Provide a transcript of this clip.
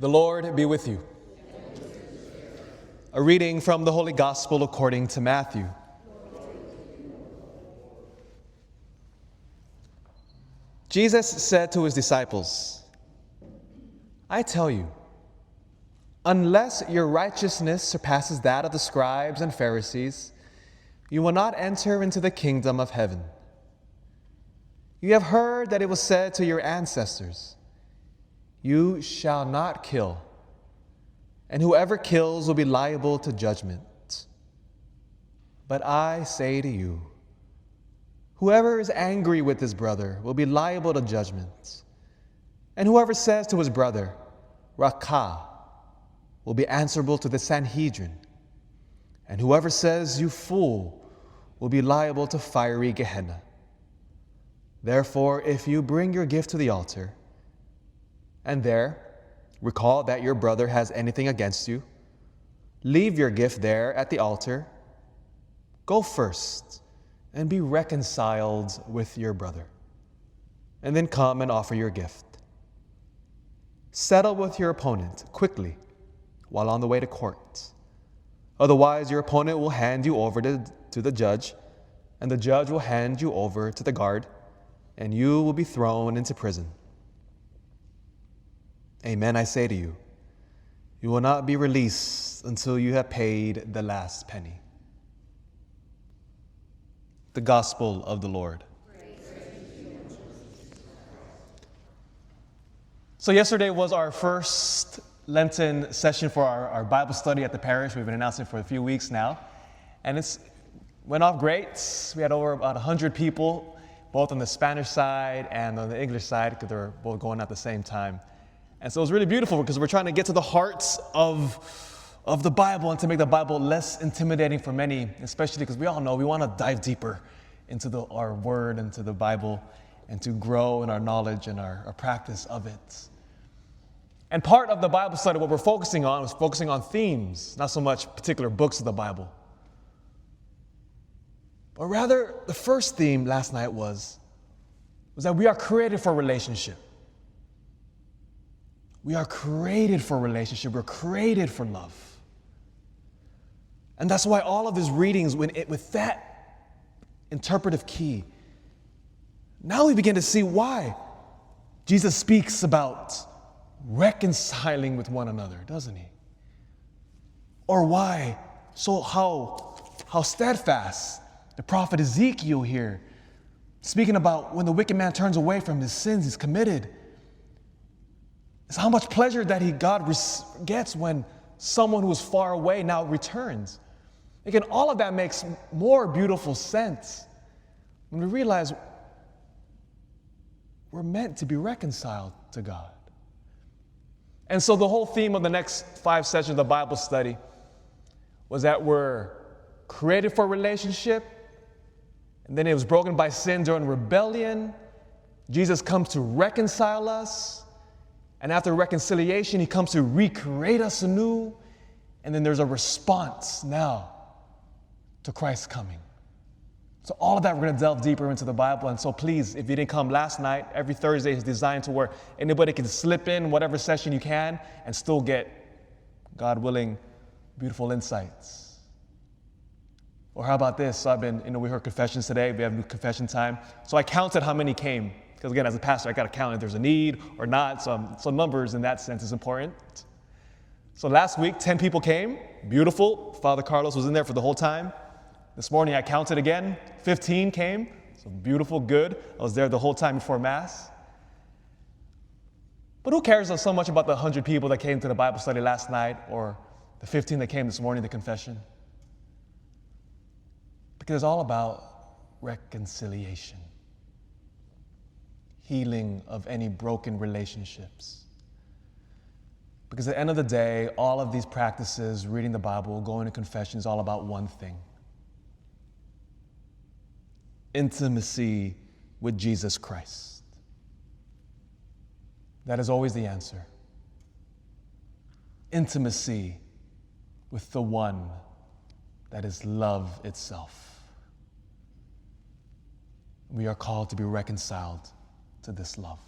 The Lord be with you. A reading from the Holy Gospel according to Matthew. Jesus said to his disciples, I tell you, unless your righteousness surpasses that of the scribes and Pharisees, you will not enter into the kingdom of heaven. You have heard that it was said to your ancestors, you shall not kill, and whoever kills will be liable to judgment. But I say to you, whoever is angry with his brother will be liable to judgment. And whoever says to his brother, Rakah, will be answerable to the Sanhedrin. And whoever says, you fool, will be liable to fiery Gehenna. Therefore, if you bring your gift to the altar, and there recall that your brother has anything against you, leave your gift there at the altar, go first and be reconciled with your brother, and then come and offer your gift. Settle with your opponent quickly while on the way to court. Otherwise, your opponent will hand you over to the judge, and the judge will hand you over to the guard, and you will be thrown into prison. Amen, I say to you, you will not be released until you have paid the last penny. The Gospel of the Lord. So yesterday was our first Lenten session for our Bible study at the parish. We've been announcing it for a few weeks now. And it went off great. We had over about 100 people, both on the Spanish side and on the English side, because they were both going at the same time. And so it was really beautiful because we're trying to get to the hearts of the Bible and to make the Bible less intimidating for many, especially because we all know we want to dive deeper into our Word, into the Bible, and to grow in our knowledge and our practice of it. And part of the Bible study, what we're focusing on, was focusing on themes, not so much particular books of the Bible. But rather, the first theme last night was that we are created for relationship. We are created for relationship. We're created for love. And that's why all of his readings, with that interpretive key, now we begin to see why Jesus speaks about reconciling with one another, doesn't he? Or why, how steadfast the prophet Ezekiel here, speaking about when the wicked man turns away from his sins he's committed, is how much pleasure that God gets when someone who is far away now returns. Again, all of that makes more beautiful sense when we realize we're meant to be reconciled to God. And so the whole theme of the next 5 sessions of the Bible study was that we're created for relationship, and then it was broken by sin during rebellion. Jesus comes to reconcile us. And after reconciliation, he comes to recreate us anew. And then there's a response now to Christ's coming. So all of that, we're going to delve deeper into the Bible. And so please, if you didn't come last night, every Thursday is designed to where anybody can slip in whatever session you can and still get, God willing, beautiful insights. Or how about this? So we heard confessions today. We have new confession time. So I counted how many came. Because again, as a pastor, I got to count if there's a need or not. So numbers in that sense is important. So last week, 10 people came. Beautiful. Father Carlos was in there for the whole time. This morning, I counted again. 15 came. So beautiful, good. I was there the whole time before Mass. But who cares so much about the 100 people that came to the Bible study last night or the 15 that came this morning to confession? Because it's all about reconciliation. Healing of any broken relationships. Because at the end of the day, all of these practices, reading the Bible, going to confession, is all about one thing: intimacy with Jesus Christ. That is always the answer. Intimacy with the one that is love itself. We are called to be reconciled to this love.